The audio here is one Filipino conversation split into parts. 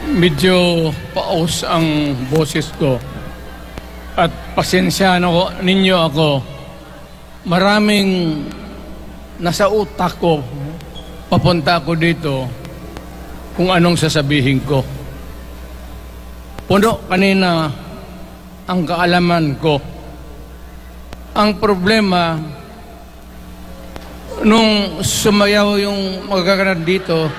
Medyo paus ang boses ko. At pasensyahan ninyo ako. Maraming nasa utak ko, papunta ako dito kung anong sasabihin ko. Puno kanina ang kaalaman ko. Ang problema, nung sumayaw yung magkakaroon dito,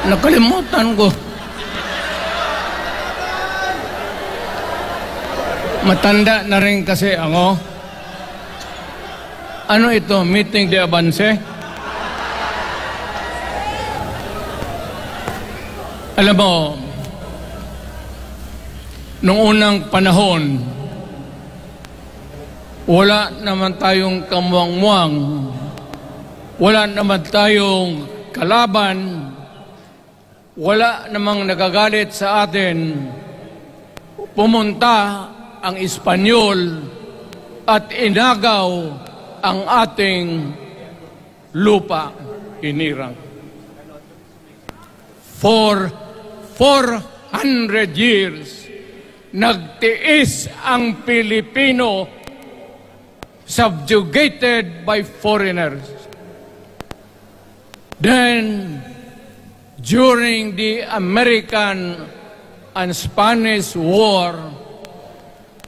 nakalimutan ko. Matanda na rin kasi ako. Ano ito? Meeting de Avance? Alam mo, nung unang panahon, wala naman tayong kamuang-muang, wala naman tayong kalaban, wala namang nagagalit sa atin. Pumunta ang Espanyol at inagaw ang ating lupa, hinirang. For 400 years, nagtiis ang Pilipino, subjugated by foreigners. Then, during the American and Spanish War,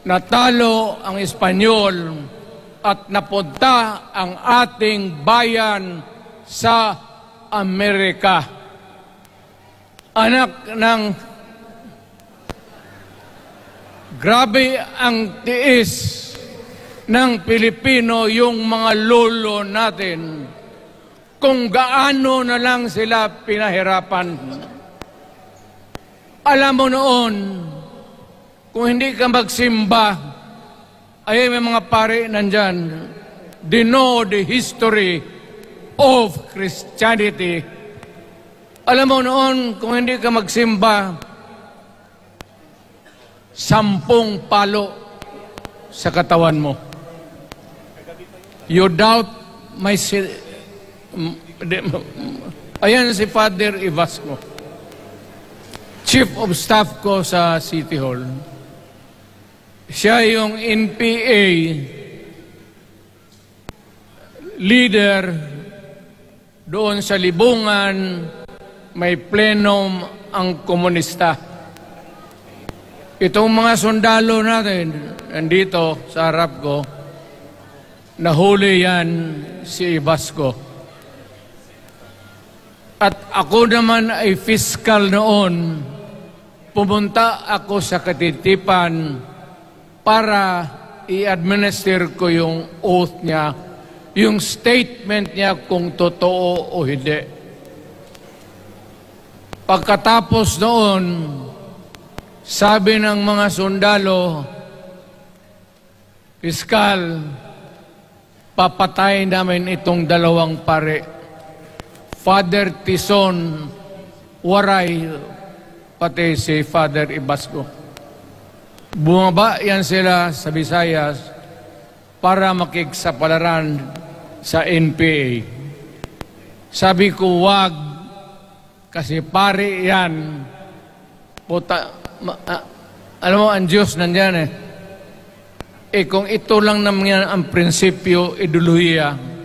natalo ang Espanyol at napunta ang ating bayan sa Amerika. Anak ng grabe ang tiis ng Pilipino, yung mga lolo natin, kung gaano na lang sila pinahirapan. Alam mo noon, kung hindi ka magsimba, ay may mga pare nandyan, they know the history of Christianity. Alam mo noon, kung hindi ka magsimba, 10 palo sa katawan mo. You doubt my... Ayan si Father Ibasco, Chief of Staff ko sa City Hall. Siya yung NPA leader doon sa Libungan, may plenum ang komunista. Itong mga sundalo natin, nandito sa harap ko, nahuli yan si Ibasco. At ako naman ay fiscal noon, pumunta ako sa Katitipan para i-administer ko yung oath niya, yung statement niya kung totoo o hindi. Pagkatapos noon, sabi ng mga sundalo, Piskal, papatay namin itong 2 pare. Father Tison, Waray, pati si Father Ibasco. Bumaba yan sila sa Visayas para makigsapalaran sa NPA. Sabi ko, wag, kasi pare yan. Puta, alam mo, ang Diyos nandyan eh. Kung ito lang naman ang prinsipyo, ideolohiya,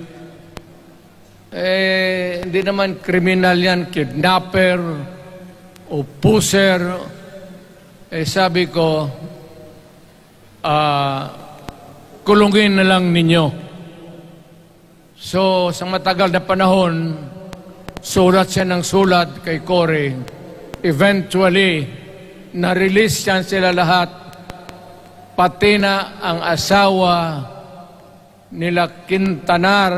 hindi naman kriminal yan, kidnapper o puser. Sabi ko, kulungin na lang ninyo. So, sa matagal na panahon, sulat siya ng sulat kay Cory. Eventually, na-release yan sila lahat, pati na ang asawa nila Quintanar,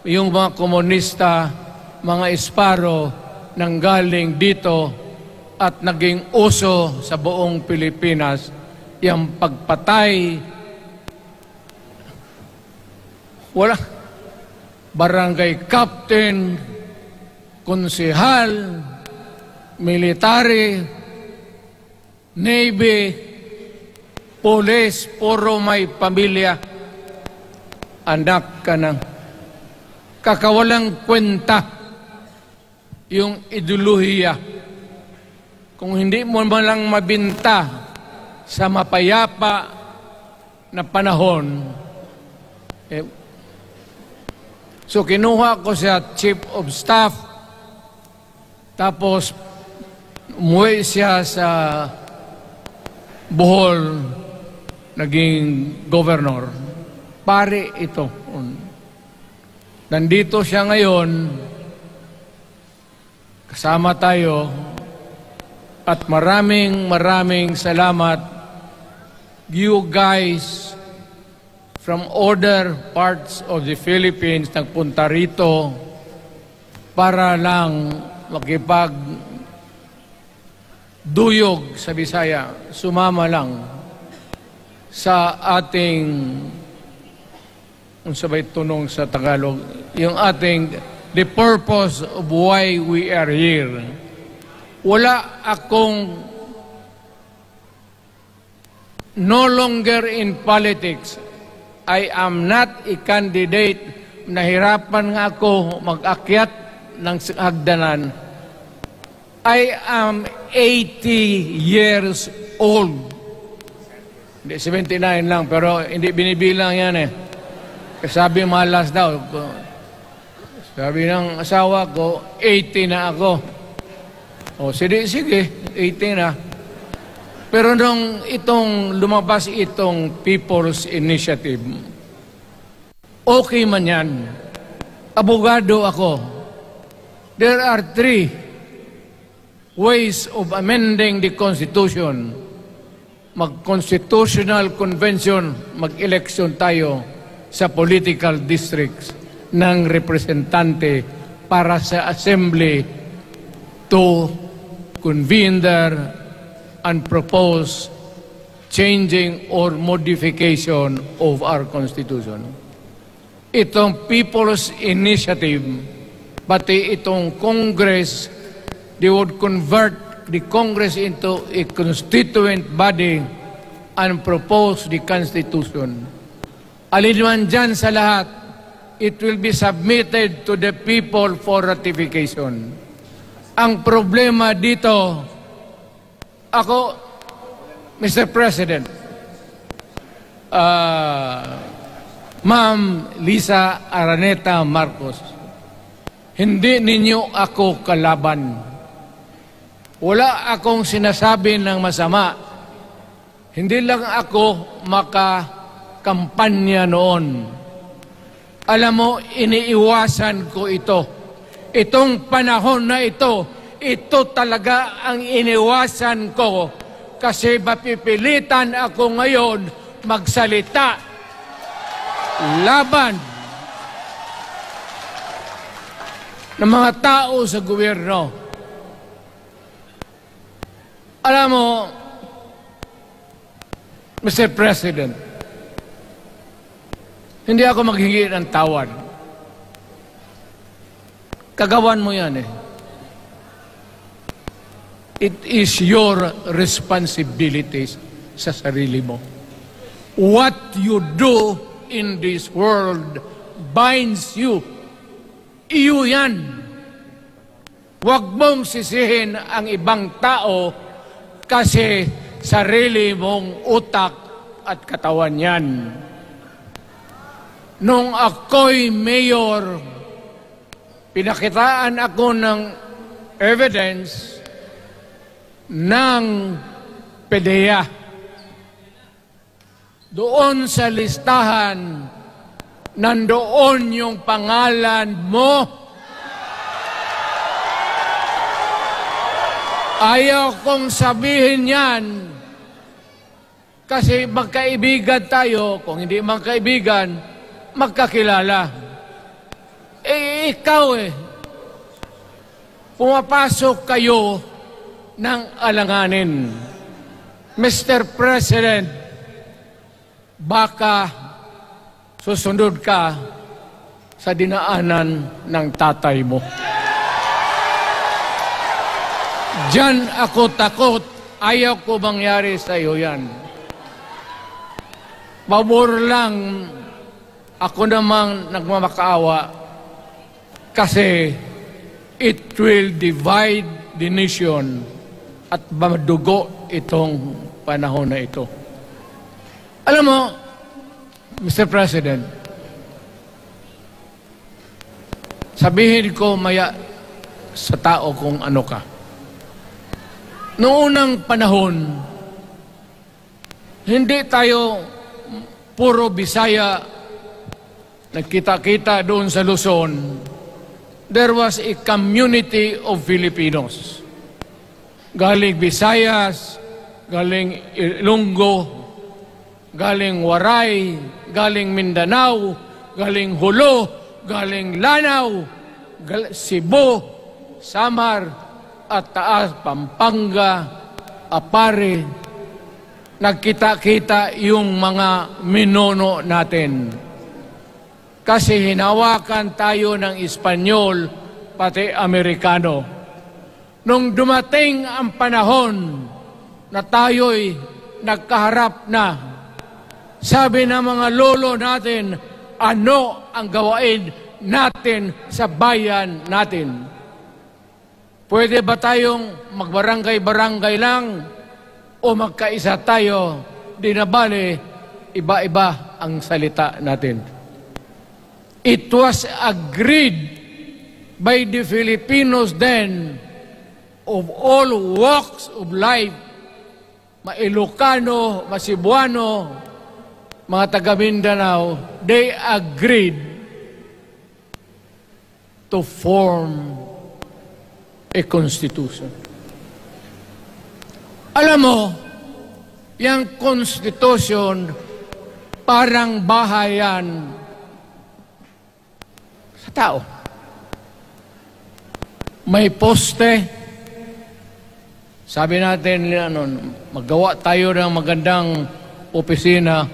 yung mga komunista, mga Esparo, nanggaling dito at naging uso sa buong Pilipinas, yung pagpatay. Wala. Barangay captain, konsehal, military, Navy, Pulis, puro may pamilya. Anak ka ng kakawalang kwenta yung ideolohiya. Kung hindi mo man lang mabinta sa mapayapa na panahon, so kinuha ko siya Chief of Staff, tapos umuwi siya sa Bohol, naging governor. Pare ito. Nandito siya ngayon, kasama tayo, at maraming salamat. You guys from other parts of the Philippines nagpunta rito para lang makipagduyog sa Bisaya, sumama lang sa ating, kung sabay tunong sa Tagalog, yung ating, the purpose of why we are here. Wala akong, no longer in politics. I am not a candidate. Nahirapan nga ako mag-akyat ng hagdanan. I am 80 years old. Hindi, 79 lang, pero hindi binibilang yan eh. Sabi malas daw. Sabi ng asawa ko, 80 na ako. O, sige, 80 na. Pero nung lumabas itong People's Initiative, okay man yan. Abogado ako. There are 3 ways of amending the Constitution. Mag-constitutional convention, mag-election tayo sa political districts ng representante para sa assembly to convene there and propose changing or modification of our Constitution. Itong People's Initiative, pati itong Congress, they would convert the Congress into a constituent body and propose the Constitution. Alinman dyan sa lahat, it will be submitted to the people for ratification. Ang problema dito, ako, Mr. President, Ma'am Lisa Araneta Marcos, hindi ninyo ako kalaban. Wala akong sinasabi ng masama. Hindi lang ako makakampanya noon. Alam mo, iniiwasan ko ito. Itong panahon na ito talaga ang iniwasan ko kasi mapipilitan ako ngayon magsalita laban ng mga tao sa gobyerno. Alam mo, Mr. President, hindi ako maghingi ng tawad. Kagawan mo yan eh. It is your responsibilities sa sarili mo. What you do in this world binds you. Iyo yan. Huwag mong sisihin ang ibang tao kasi sarili mong utak at katawan yan. Nung ako'y mayor, pinakitaan ako ng evidence ng PDEA. Doon sa listahan, nandoon yung pangalan mo. Ayaw kong sabihin yan kasi magkaibigan tayo. Kung hindi magkaibigan, magkakilala. Eh, ikaw pumapasok kayo ng alanganin. Mr. President, baka susunod ka sa dinaanan ng tatay mo. Diyan ako takot. Ayaw ko mangyari sa iyo yan. pabor lang ako namang nagmamakaawa kasi it will divide the nation at madugo itong panahon na ito. Alam mo, Mr. President, sabihin ko maya sa tao kung ano ka. Noong unang panahon, hindi tayo puro Bisaya nagkita-kita doon sa Luzon. There was a community of Filipinos. Galing Visayas, galing Ilonggo, galing Waray, galing Mindanao, galing Hulo, galing Lanao, Cebu, Samar, at Taas, Pampanga, Apare. Nagkita-kita yung mga minono natin. Kasi hinawakan tayo ng Espanyol, pati Amerikano. Nung dumating ang panahon na tayo'y nagkaharap na, sabi ng mga lolo natin, ano ang gawain natin sa bayan natin? Pwede ba tayong magbarangay-barangay lang o magkaisa tayo? Di na bale, iba-iba ang salita natin. It was agreed by the Filipinos then of all walks of life, ma-Ilocano, ma-Cebuano, mga taga-Mindanao, they agreed to form a constitution. Alam mo, yung constitution parang bahayan sa tao. May poste. Sabi natin, magawa tayo ng magandang opisina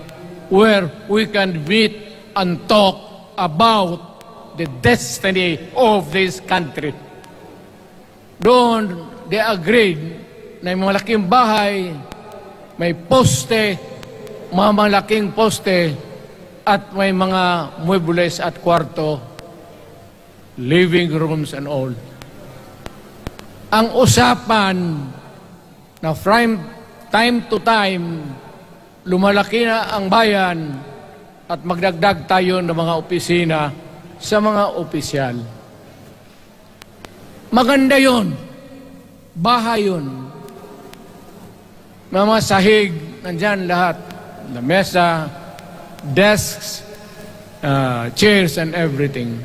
where we can meet and talk about the destiny of this country. Doon, they agreed na may malaking bahay, may poste, mga malaking poste, at may mga muebles at kwarto, living rooms and all. Ang usapan na from time to time, lumalaki na ang bayan at magdagdag tayo ng mga opisina sa mga opisyal. Maganda yun. Bahay yun. Mga sahig, nandyan lahat. Na mesa, desks, chairs and everything.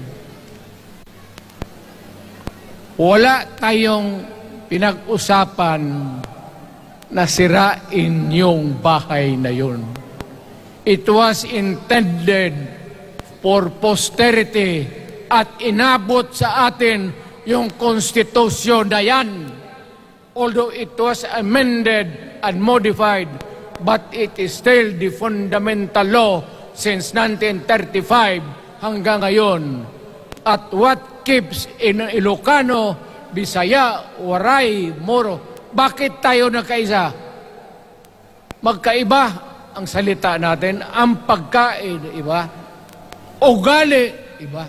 Wala tayong pinag-usapan na sirain yung bahay na yun. It was intended for posterity at inabot sa atin yung konstitusyon na yan. Although it was amended and modified, but it is still the fundamental law since 1935 hanggang ngayon. At what keeps in Ilocano, Bisaya, Waray, Moro, bakit tayo nagkaisa? Magkaiba ang salita natin, ang pagkain, iba, ugali, iba.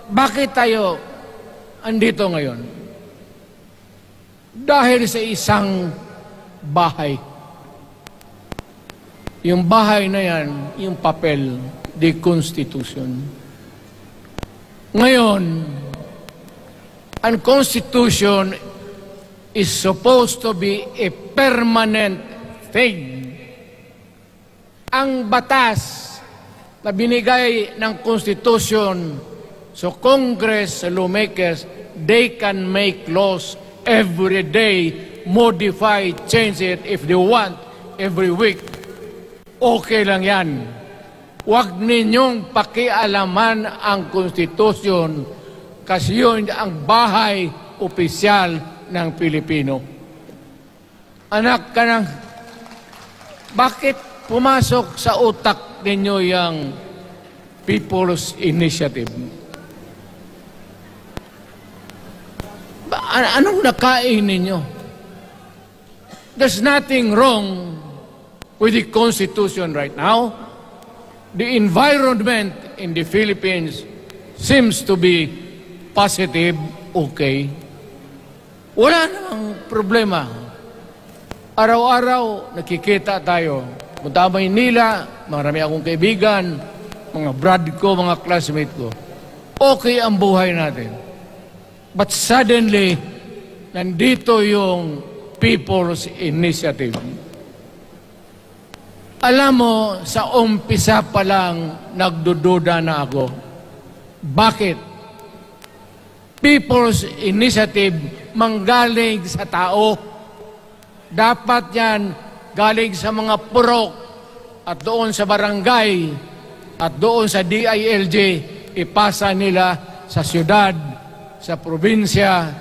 Bakit tayo andito ngayon? Dahil sa isang bahay. Yung bahay na yan, yung papel, the Constitution. Ngayon, ang Constitution is supposed to be a permanent thing. Ang batas na binigay ng Constitution sa Congress, sa lawmakers, they can make laws every day, modify, change it if they want, every week. Okay lang yan. Huwag ninyong pakialaman ang Constitution kasi yun ang bahay opisyal ng Pilipino. Anak ka ng, bakit pumasok sa utak ninyo yung People's Initiative? Anong nakain ninyo? There's nothing wrong with the Constitution right now. The environment in the Philippines seems to be positive, okay. Wala namang problema. Araw-araw, nakikita tayo. Punta Maynila, marami akong kaibigan, mga brad ko, mga classmate ko. Okay ang buhay natin. But suddenly, nandito yung People's Initiative. Alam mo, sa umpisa pa lang, nagdududa na ako. Bakit? People's Initiative manggaling sa tao. Dapat yan galing sa mga purok at doon sa barangay at doon sa DILG, ipasa nila sa syudad, sa probinsya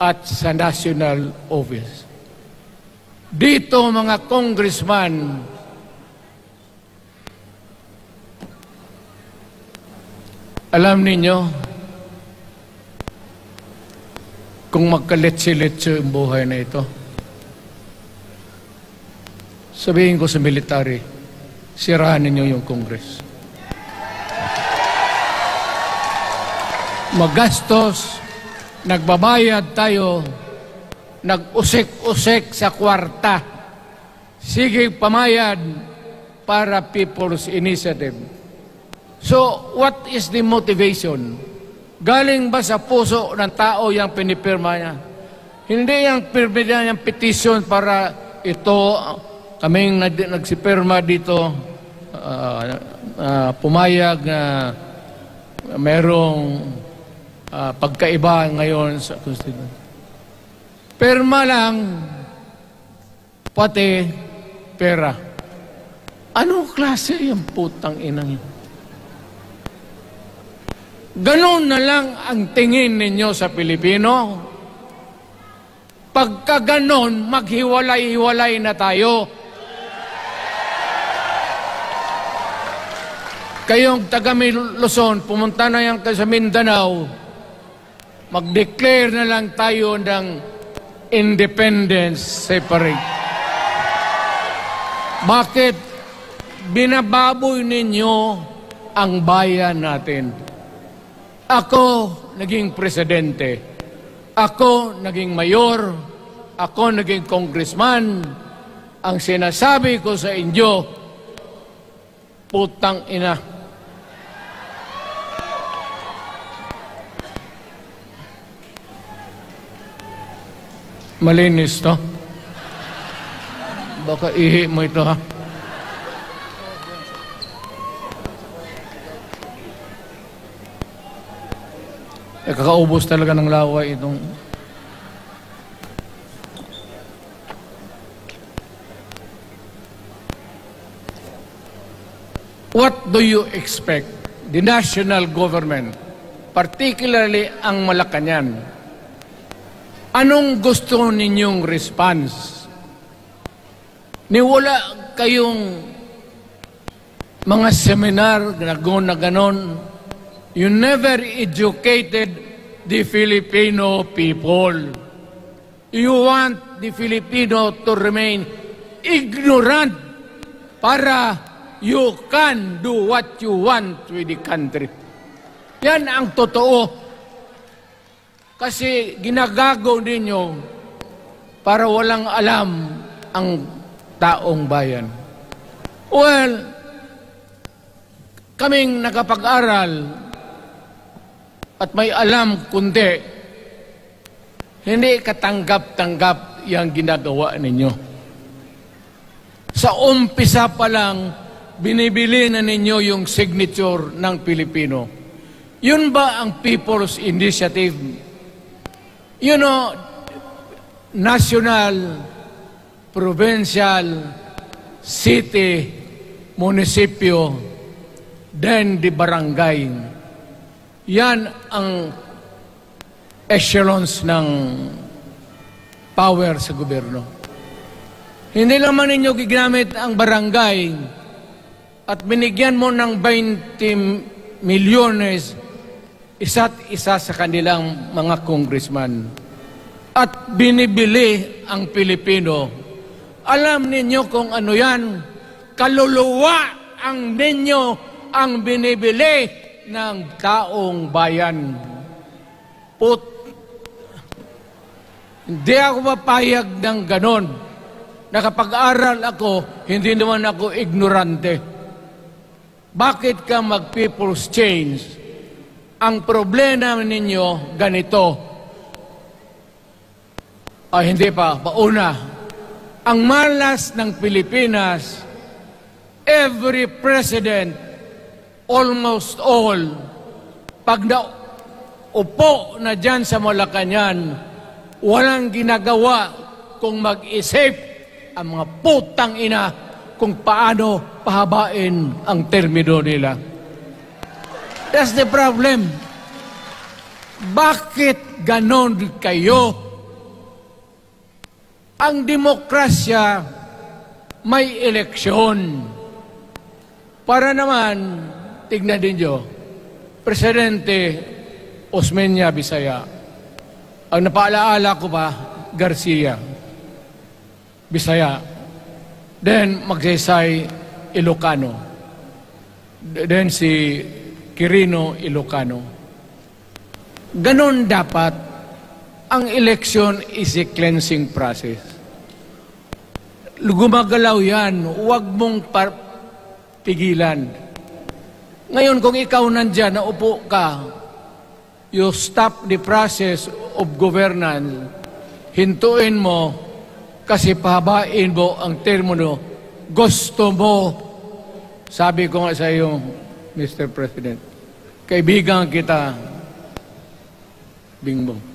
at sa national office. Dito mga congressman, alam ninyo, kung magkaletse-letse ang buhay na ito, sabihin ko sa military, sirahan ninyo yung Congress. Magastos, nagbabayad tayo, nag-usik-usik sa kwarta. Sige pamayad para People's Initiative. So, what is the motivation? Galing ba sa puso ng tao yung pinipirma niya? Hindi yung pirma niya yung petition para ito, kaming nagsipirma dito, pumayag na merong pagkaiba ngayon sa Constitution. Pirma lang, pati pera. Anong klase yung putang inang yun? Ganon na lang ang tingin ninyo sa Pilipino. Pagka ganon, maghiwalay-hiwalay na tayo. Kayong taga Luzon, pumunta na yan sa Mindanao, mag-declare na lang tayo ng independence separate. Bakit binababoy ninyo ang bayan natin? Ako naging presidente, ako naging mayor, ako naging congressman. Ang sinasabi ko sa inyo, putang ina. Malinis to. Baka ihi mo ito ha. Kakaubos talaga ng laway itong... What do you expect the national government, particularly ang Malacanang? Anong gusto ninyong response? Niwala kayong mga seminar na ganon. You never educated the Filipino people. You want the Filipino to remain ignorant para you can do what you want with the country. Yan ang totoo. Kasi ginagago ninyo para walang alam ang taong bayan. Well, kaming nakapag-aral at may alam kundi, hindi katanggap-tanggap yung ginagawa ninyo. Sa umpisa pa lang, binibili na ninyo yung signature ng Pilipino. Yun ba ang People's Initiative? You know, national, provincial, city, munisipyo, then the barangay. Yan ang echelons ng power sa gobyerno. Hindi naman ninyo gigamit ang barangay at binigyan mo ng 20 milyones isa't isa sa kanilang mga congressman. At binibili ang Pilipino Alam ninyo kung ano yan. Kaluluwa ang ninyo ang binibili ng taong bayan. Hindi ako mapayag ng ganon. Nakapag-aral ako, hindi naman ako ignorante. Bakit ka mag-people's change? Ang problema ninyo, ganito. Hindi pa, pauna. Ang malas ng Pilipinas, every president, almost all, pag naupo na dyan sa Malacañang, walang ginagawa kung mag-isip ang mga putang ina kung paano pahabain ang termino nila. That's the problem. Bakit ganon kayo? Ang demokrasya may eleksyon. Para naman, tignan din nyo, Presidente Osmeña Bisaya, ang napaalaala ko pa, Garcia, Bisaya, then Magsaysay Ilocano, then si Quirino Ilocano. Ganon dapat. Ang election is a cleansing process. Gumagalaw yan, huwag mong pigilan. Ngayon, kung ikaw nandyan, naupo ka, you stop the process of governance, hintuin mo, kasi pahabain mo ang termino, gusto mo, sabi ko nga sa iyo, Mr. President, kaibigan kita, Bingbong,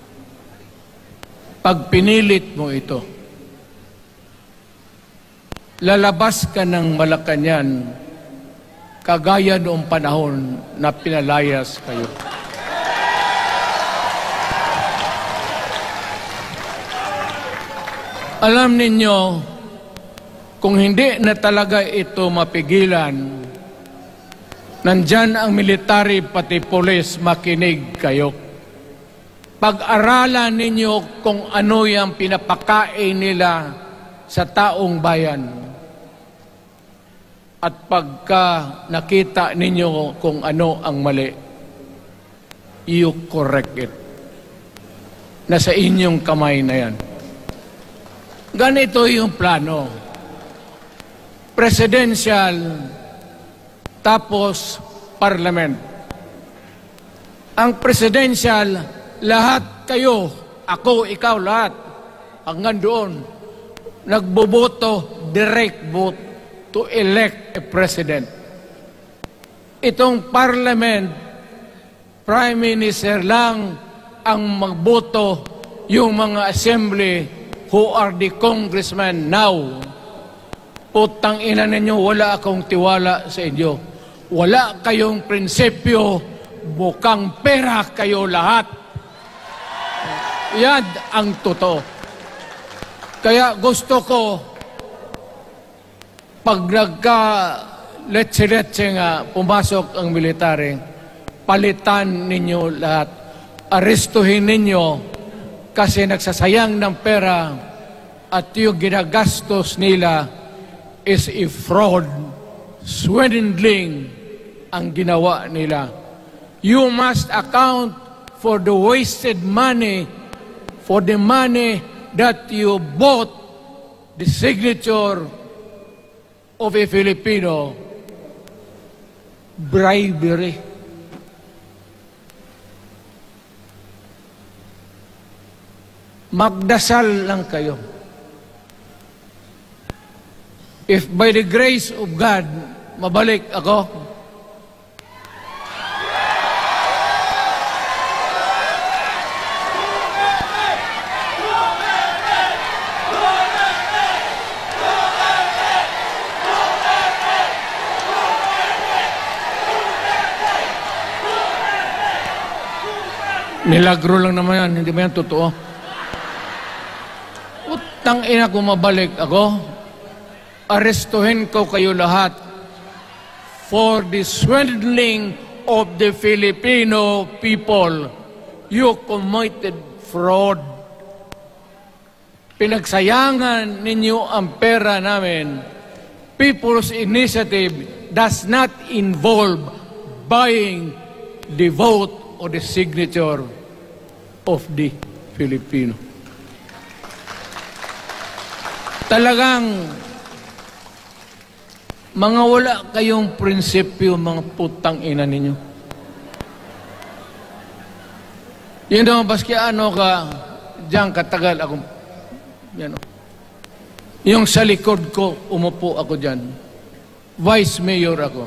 pag pinilit mo ito, lalabas ka ng Malacañang kagaya noong panahon na pinalayas kayo. Alam ninyo, kung hindi na talaga ito mapigilan, nandyan ang military pati polis, makinig kayo. Pag-aralan ninyo kung ano yung pinapakain nila sa taong bayan. At pagka nakita ninyo kung ano ang mali, you correct it. Nasa inyong kamay na yan. Ganito yung plano. Presidential, tapos parliament. Ang presidential, lahat kayo, ako, ikaw, lahat, hanggang doon, nagboboto, direct vote to elect a president. Itong parliament, prime minister lang ang magboto, yung mga assembly who are the congressmen now. Putang ina ninyo, wala akong tiwala sa inyo. Wala kayong prinsipyo, bukang pera kayo lahat. Yan ang totoo. Kaya gusto ko, pag nagka-letse-letse nga pumasok ang military, palitan ninyo lahat. Arestuhin ninyo kasi nagsasayang ng pera at yung ginagastos nila is a fraud, swindling ang ginawa nila. You must account for the wasted money, for the money that you bought the signature of a Filipino. Bribery. Magdasal lang kayo. If by the grace of God, mabalik ako, milagro lang naman yan, hindi ba yan totoo? Utang ina kung mabalik ako, arestuhin ko kayo lahat for the swindling of the Filipino people. You committed fraud. pinagsayangan ninyo ang pera namin. People's Initiative does not involve buying the vote or the signature of the Filipino. Talagang mga wala kayong prinsipyo, mga putang ina ninyo. Yun daw, baski ano ka, diyan katagal ako, yan o. Yung sa likod ko, umupo ako diyan. Vice Mayor ako.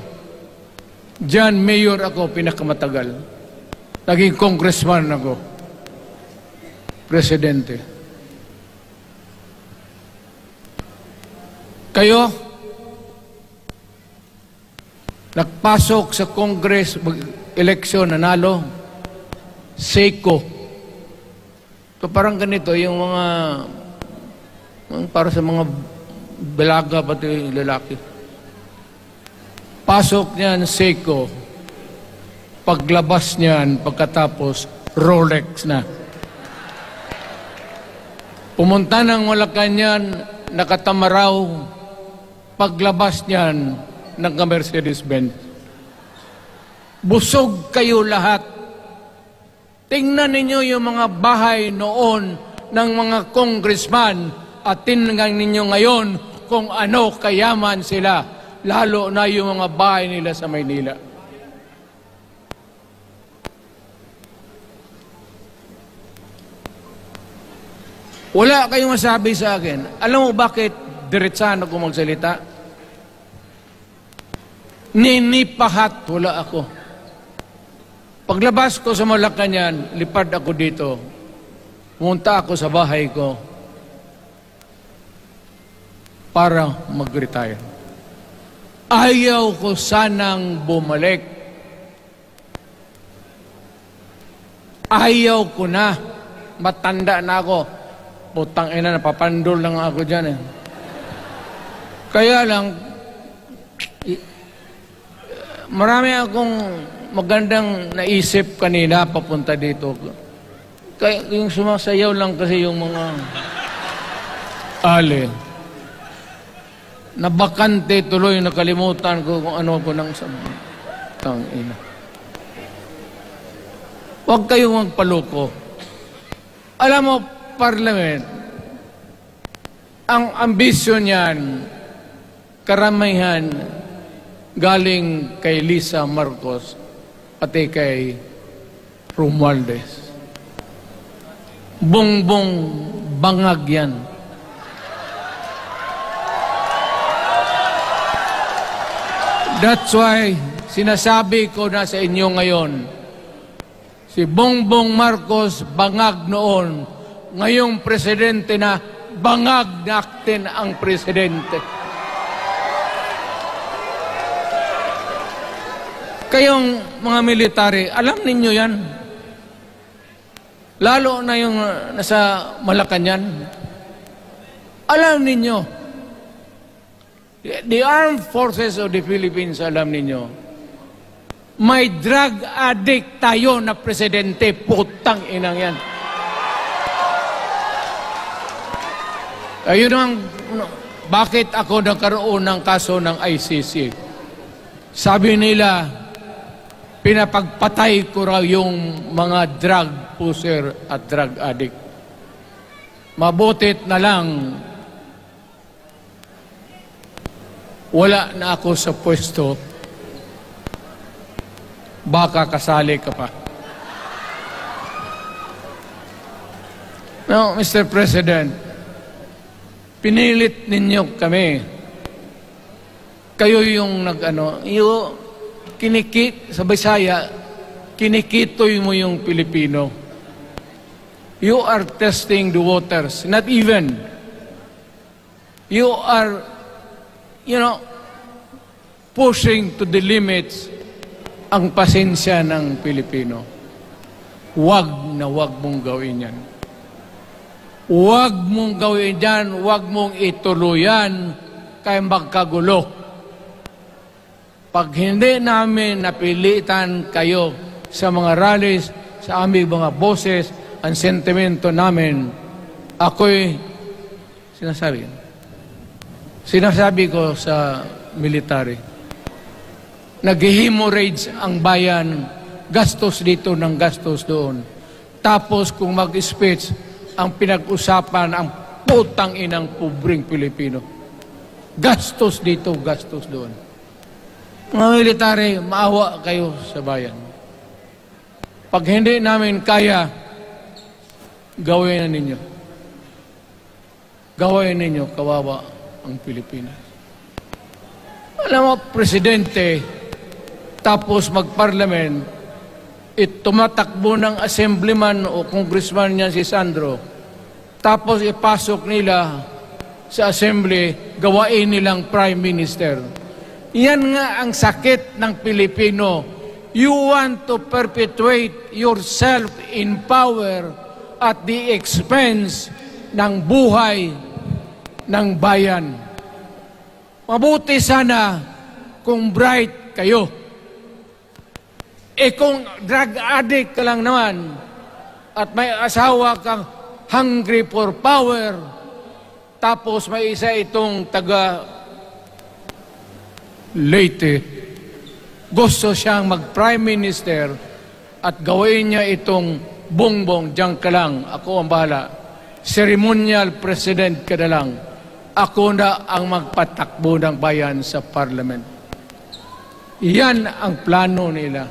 Diyan, Mayor ako, pinakamatagal. Naging congressman ako. Presidente. Kayo, nagpasok sa Congress, eleksyon, nanalo, Seiko. So parang ganito, yung mga, para sa mga balaga, pati lalaki. Pasok niyan, Seiko. Paglabas niyan, pagkatapos, Rolex na. Pumunta ng Malacanang, nakatamaraw, paglabas niyan, nagka-Mercedes-Benz. Busog kayo lahat. Tingnan ninyo yung mga bahay noon ng mga congressman at tingnan ninyo ngayon kung ano kayaman sila, lalo na yung mga bahay nila sa Maynila. Wala kayong masabi sa akin. Alam mo bakit diretsahan ako magsalita? Ninipahat, wala ako. Paglabas ko sa Malacanang, lipad ako dito. Pumunta ako sa bahay ko para mag-retire. Ayaw ko sanang bumalik. Ayaw ko na. Matanda na ako. Putang ina, napapandol lang ako dyan eh. Kaya lang, marami akong magandang naisip kanina papunta dito. Kaya yung sumasayaw lang kasi yung mga ali. Nabakante tuloy, nakalimutan ko kung ano ko nang tang ina. Huwag kayong magpaloko. Alam mo, Parliament, ang ambisyon niyan, karamihan galing kay Lisa Marcos pati kay Romualdez. Bongbong bangag yan. That's why sinasabi ko na sa inyo ngayon, si Bongbong Marcos bangag noon, ngayong presidente na bangag natin ang presidente. Kayong mga military, alam ninyo yan. Lalo na yung nasa Malacanang. Alam ninyo. The Armed Forces of the Philippines, alam ninyo. May drug addict tayo na presidente. Putang inang yan. Ayun ang, bakit ako nagkaroon ng kaso ng ICC? Sabi nila, pinapagpatay ko raw yung mga drug pusher at drug addict. Mabutit na lang, wala na ako sa pwesto, baka kasali ka pa. Now, Mr. President, pinilit ninyo kami. Kayo yung sa Bisaya, kinikitoy mo yung Pilipino. You are testing the waters. Not even. You are, pushing to the limits ang pasensya ng Pilipino. Huwag na huwag mong gawin yan. Huwag mong gawin yan, huwag mong ituluyan kaya magkagulo. Pag hindi namin napilitan kayo sa mga rallies, sa aming mga boses, ang sentimento namin, ako'y Sinasabi. Sinasabi ko sa military. Nag-hemorrhage ang bayan, gastos dito ng gastos doon. Tapos kung mag-speech, ang pinag-usapan ang putang inang pobreng Pilipino. Gastos dito, gastos doon. Mga military, maawa kayo sa bayan. Pag hindi namin kaya, gawin na ninyo. Gawin ninyo, kawawa ang Pilipinas. Alam mo, presidente, tapos mag-parliament, tumatakbo ng assemblyman o congressman niya si Sandro, tapos ipasok nila sa assembly, gawain nilang prime minister. Yan nga ang sakit ng Pilipino. You want to perpetuate yourself in power at the expense ng buhay ng bayan. Mabuti sana kung bright kayo. Kung drug addict ka lang naman at may asawa kang hungry for power, tapos may isa itong taga Leyte, gusto siyang mag-prime minister at gawin niya itong bongbong, diyan ka lang, ako ang bahala. Ceremonial president ka na lang. Ako na ang magpatakbo ng bayan sa parliament. Yan ang plano nila.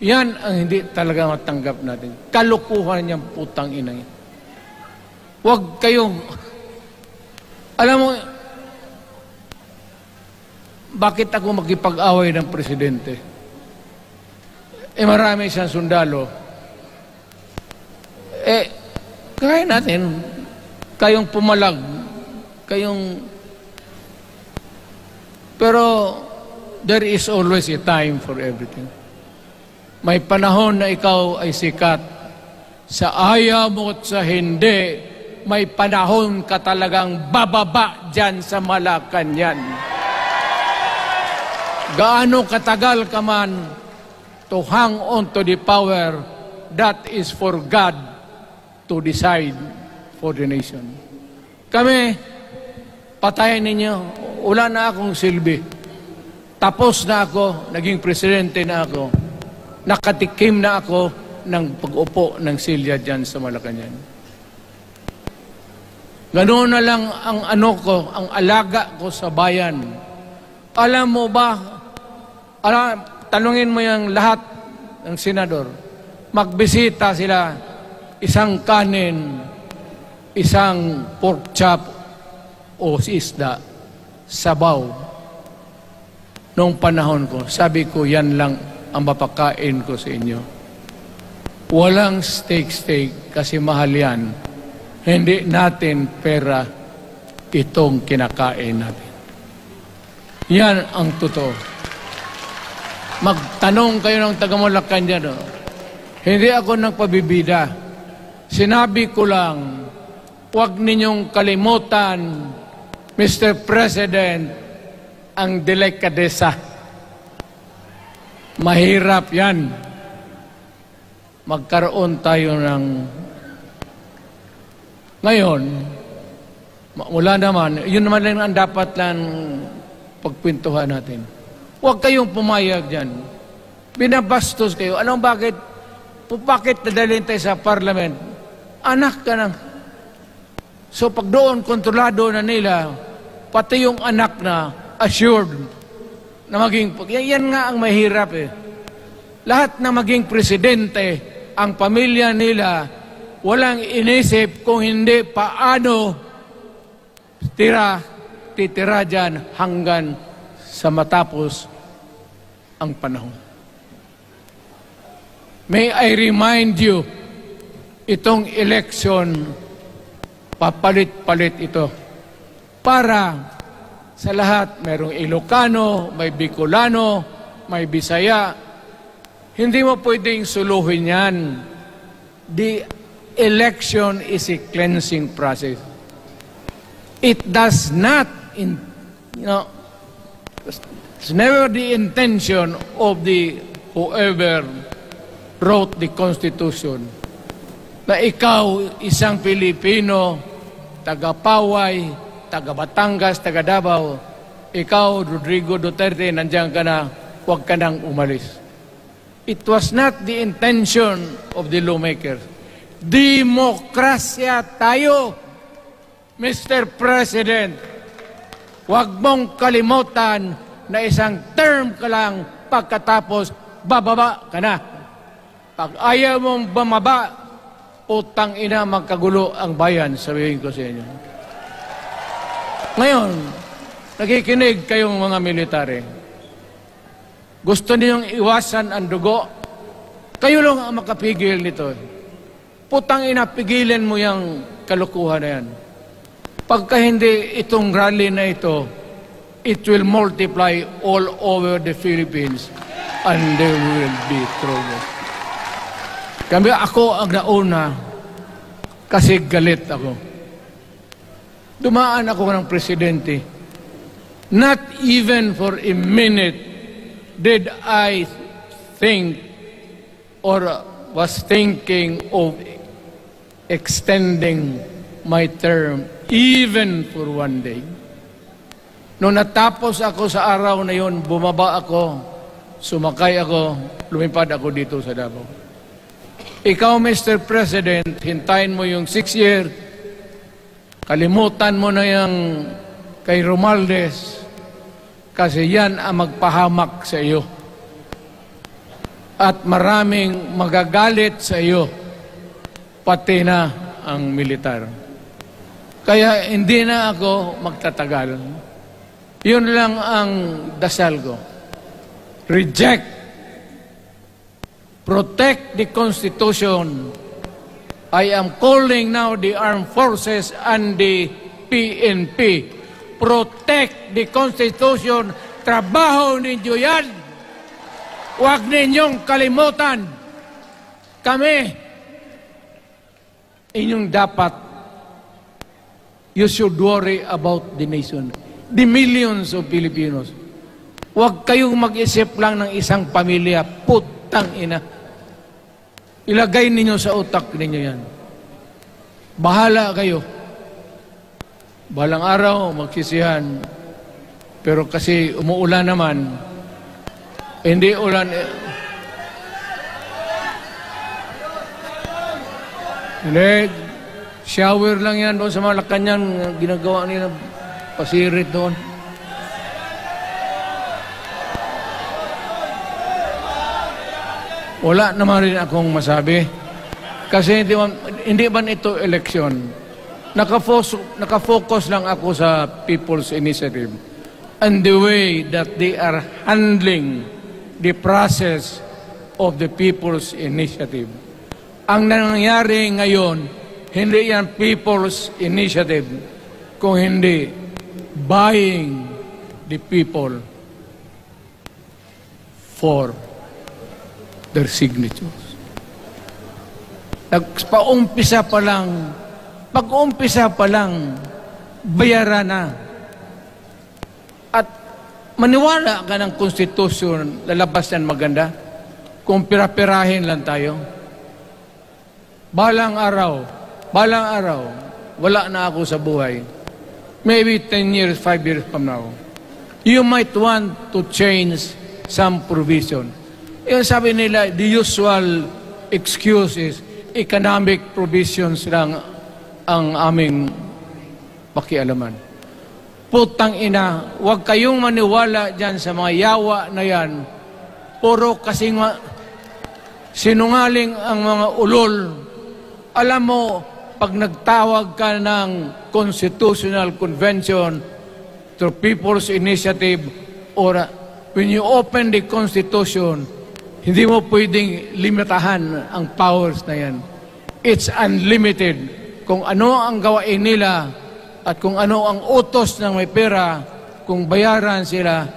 Yan ang hindi talaga matanggap natin. Kalukuhan niyang putang ina. Huwag kayong... Alam mo, bakit ako makipag-away ng presidente? Marami siyang sundalo. Kaya natin, kayong pumalag, pero there is always a time for everything. May panahon na ikaw ay sikat. Sa ayaw mo at sa hindi, may panahon ka talagang bababa dyan sa Malacanang. Gaano katagal ka man to hang on to the power, that is for God to decide for the nation. Kami, patayin ninyo, wala na akong silbi. Tapos na ako, naging presidente na ako. Nakatikim na ako ng pag-upo ng silya dyan sa Malacanang. Ganoon na lang ang ang alaga ko sa bayan. Alam mo ba, tanungin mo yung lahat ng senador, magbisita sila, isang kanin, isang pork chop o isda, sabaw. Noong panahon ko, sabi ko, yan lang ang mapakain ko sa inyo. Walang steak kasi mahal yan. Hindi natin pera itong kinakain natin. Yan ang totoo. Magtanong kayo ng taga-Malacan dyan. Oh. Hindi ako nagpabibida. Sinabi ko lang, huwag ninyong kalimutan, Mr. President, ang delikadesa. Mahirap yan. Magkaroon tayo ng... Ngayon, wala naman, yun naman lang ang dapat lang pagpintuhan natin. Huwag kayong pumayag dyan. Binabastos kayo. Anong bakit? Bakit nadalhin tayo sa parliament? Anak ka nang. So pag doon, kontrolado na nila, pati yung anak na assured na maging... Yan nga ang mahirap eh. Lahat na maging presidente, ang pamilya nila, walang inisip kung hindi paano titira dyan hanggang sa matapos ang panahon. May I remind you, itong election, papalit-palit ito. Para sa lahat, mayroong Ilocano, may Bicolano, may Bisaya. Hindi mo pwedeng suluhin yan. The election is a cleansing process. It does not, it's never the intention of the whoever wrote the Constitution na ikaw, isang Pilipino, taga Paway, taga Batangas, taga Davao, ikaw, Rodrigo Duterte, nandiyan ka na, huwag ka nang umalis. It was not the intention of the lawmakers. Demokrasya tayo, Mr. President. Huwag mong kalimutan na isang term ka lang pagkatapos bababa ka na. Pag ayaw mong bumaba, utang ina magkagulo ang bayan, sabihin ko sa inyo. Ngayon, nakikinig kayong mga military. Gusto ninyong iwasan ang dugo? Kayo lang ang makapigil nito. Putang ina, pigilan mo yung kalukuhan na yan. Pagka hindi itong rally na ito, it will multiply all over the Philippines and there will be trouble. Kami ako ang nauna kasi galit ako. Dumaan ako ng presidente. Not even for a minute did I think or was thinking of extending my term even for one day. Nung natapos ako sa araw na yon, bumaba ako, sumakay ako, lumipad ako dito sa Davao. Ikaw, Mr. President, hintayin mo yung 6 year, kalimutan mo na yung kay Romualdez, kasi yan ang magpahamak sa iyo. At maraming magagalit sa iyo, pati na ang militar. Kaya hindi na ako magtatagal. Yun lang ang dasal ko. Reject. Protect the Constitution. I am calling now the armed forces and the PNP. Protect the Constitution. Trabaho ninyo yan. Huwag ninyong kalimutan. Kami, inyong dapat, you should worry about the nation. The millions of Filipinos. Huwag kayong mag-isip lang ng isang pamilya. Putang ina. Ilagay ninyo sa utak ninyo yan. Bahala kayo. Balang araw, magsisihan. Pero kasi umuulan naman, hindi ulan. Hindi, shower lang yan doon sa Malacanang, ginagawa nila, pasirit doon. Wala naman rin akong masabi. Kasi hindi man ito eleksyon. Nakafocus lang ako sa People's Initiative and the way that they are handling the process of the People's Initiative. Ang nangyayari ngayon, hindi yan People's Initiative, kung hindi buying the people for their signatures. Pag-umpisa pa lang, bayaran na. At maniwala ka ng konstitusyon, lalabas yan maganda, kung pira-pirahin lang tayo. Balang araw, wala na ako sa buhay. Maybe 10 years, 5 years from now. You might want to change some provision. Yung sabi nila, the usual excuse is economic provisions lang ang aming pakialaman. Putang ina, huwag kayong maniwala dyan sa mga yawa na yan. Puro kasing sinungaling ang mga ulol. Alam mo, pag nagtawag ka ng Constitutional Convention to People's Initiative or when you open the Constitution, hindi mo pwedeng limitahan ang powers na yan. It's unlimited. Kung ano ang gawain nila at kung ano ang utos ng may pera, kung bayaran sila,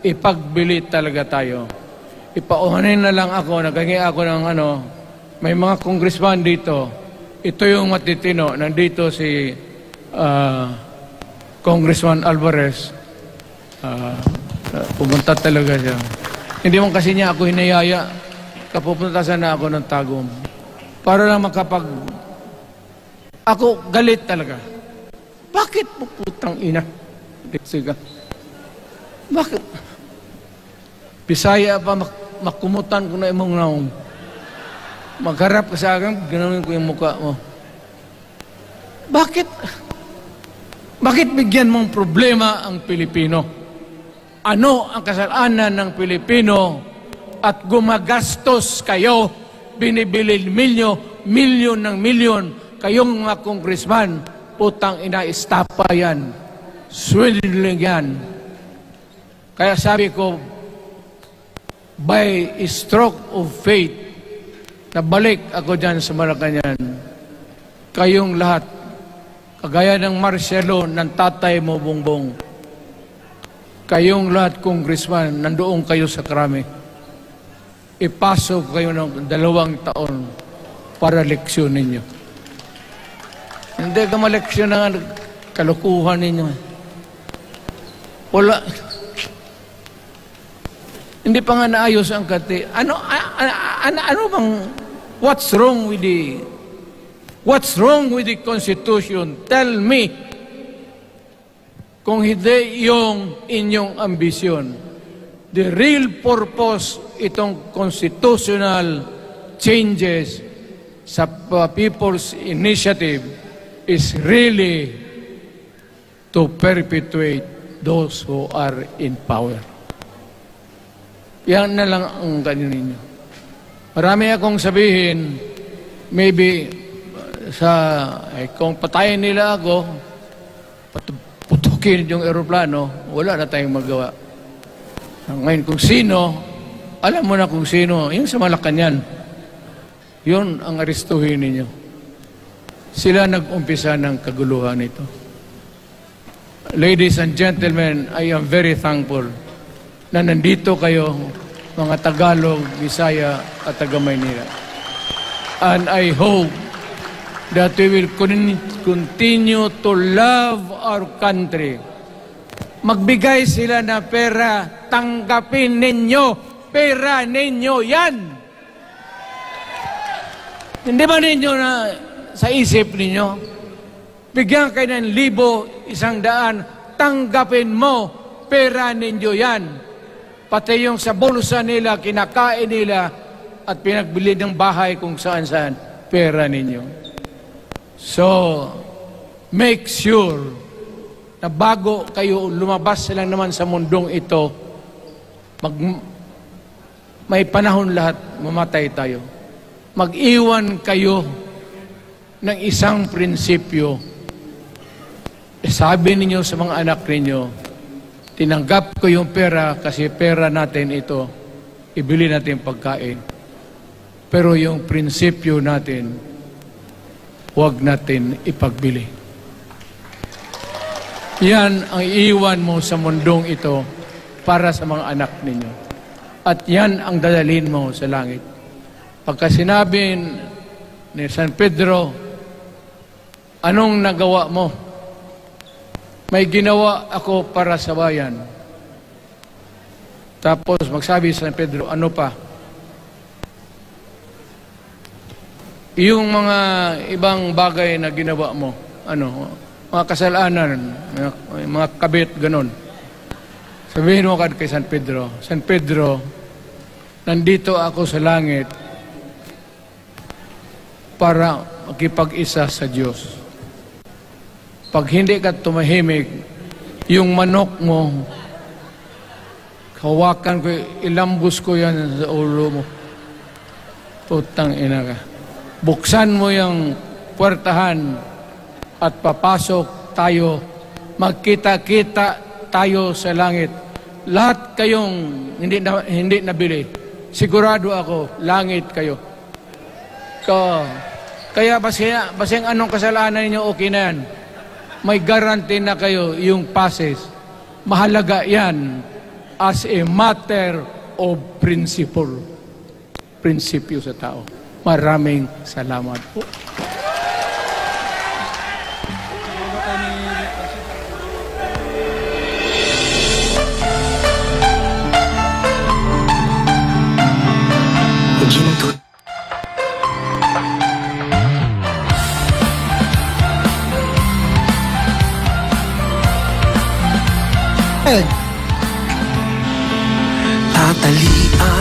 ipagbili talaga tayo. Ipauhanin na lang ako, naghangi ako ng may mga congressman dito. Ito yung matitino. Nandito si Congressman Alvarez. Pumunta talaga siya. Hindi mo kasi niya ako hinayaya. Kapupunta sana ako ng Tagum. Para lang ako galit talaga. Bakit po putang ina? Sige. Bakit? Bisaya pa makumutan ko na imong naong. Magharap ka sa akin, ganoon ko yung mukha mo. Bakit? Bakit bigyan mong problema ang Pilipino? Ano ang kasalanan ng Pilipino at gumagastos kayo, binibili milyon ng milyon, kayong mga congressman, putang ina, istapa yan. Swindling yan. Kaya sabi ko, by a stroke of fate, nabalik ako dyan sa Malacanang. Kayong lahat, kagaya ng Marcelo, ng tatay mo, Bongbong, kayong lahat, congressman, nandoon kayo sa Krami. Ipasok kayo ng 2 taon para leksyon ninyo. Hindi ka maleksyon ng kalukuhan ninyo. Wala. Hindi pa nga naayos ang kati. Ano bang, what's wrong with the Constitution? Tell me. Kung hindi yung inyong ambisyon. The real purpose itong constitutional changes sa People's Initiative is really to perpetuate those who are in power. Yan na lang ang ganyan ninyo. Marami akong sabihin, maybe kung patayin nila ako, putukin yung eroplano, wala na tayong magawa. Ngayon, kung sino, alam mo na kung sino, yung sa Malacanang, yun ang aristuhin ninyo. Sila nag-umpisa ng kaguluhan ito. Ladies and gentlemen, I am very thankful na nandito kayo, mga Tagalog, Bisaya, at taga-Maynila. And I hope that we will continue to love our country. Magbigay sila na pera, tanggapin ninyo, pera ninyo yan. Hindi ba ninyo na sa isip ninyo, bigyan kayo ng 1,000, 100, tanggapin mo, pera ninyo yan. Pati yung sa bulsa nila, kinakain nila, at pinagbili ng bahay kung saan-saan, pera ninyo. So, make sure na bago kayo lumabas lang naman sa mundong ito, may panahon lahat, mamatay tayo. Mag-iwan kayo ng isang prinsipyo. Sabi ninyo sa mga anak ninyo, tinanggap ko yung pera kasi pera natin ito, ibili natin pagkain. Pero yung prinsipyo natin, huwag natin ipagbili. Yan ang iiwan mo sa mundong ito para sa mga anak ninyo. At yan ang dadalhin mo sa langit. Pagka sinabi ni San Pedro, anong nagawa mo? May ginawa ako para sa bayan. Tapos magsabi San Pedro, ano pa? Yung mga ibang bagay na ginawa mo, mga kasalanan, mga kabit, ganon. Sabihin mo kay San Pedro, San Pedro, nandito ako sa langit para makipag-isa sa Diyos. Pag hindi ka tumahimik, yung manok mo, hawakan ko, ilambos ko yan sa ulo mo. Putang ina ka. Buksan mo yung puwertahan at papasok tayo. Magkita-kita tayo sa langit. Lahat kayong hindi nabili. Sigurado ako, langit kayo. Kaya basing anong kasalanan niyo, okay na yan. May guarantee na kayo yung passes. Mahalaga yan as a matter of principle. Prinsipyo sa tao. Maraming salamat po. Tatalian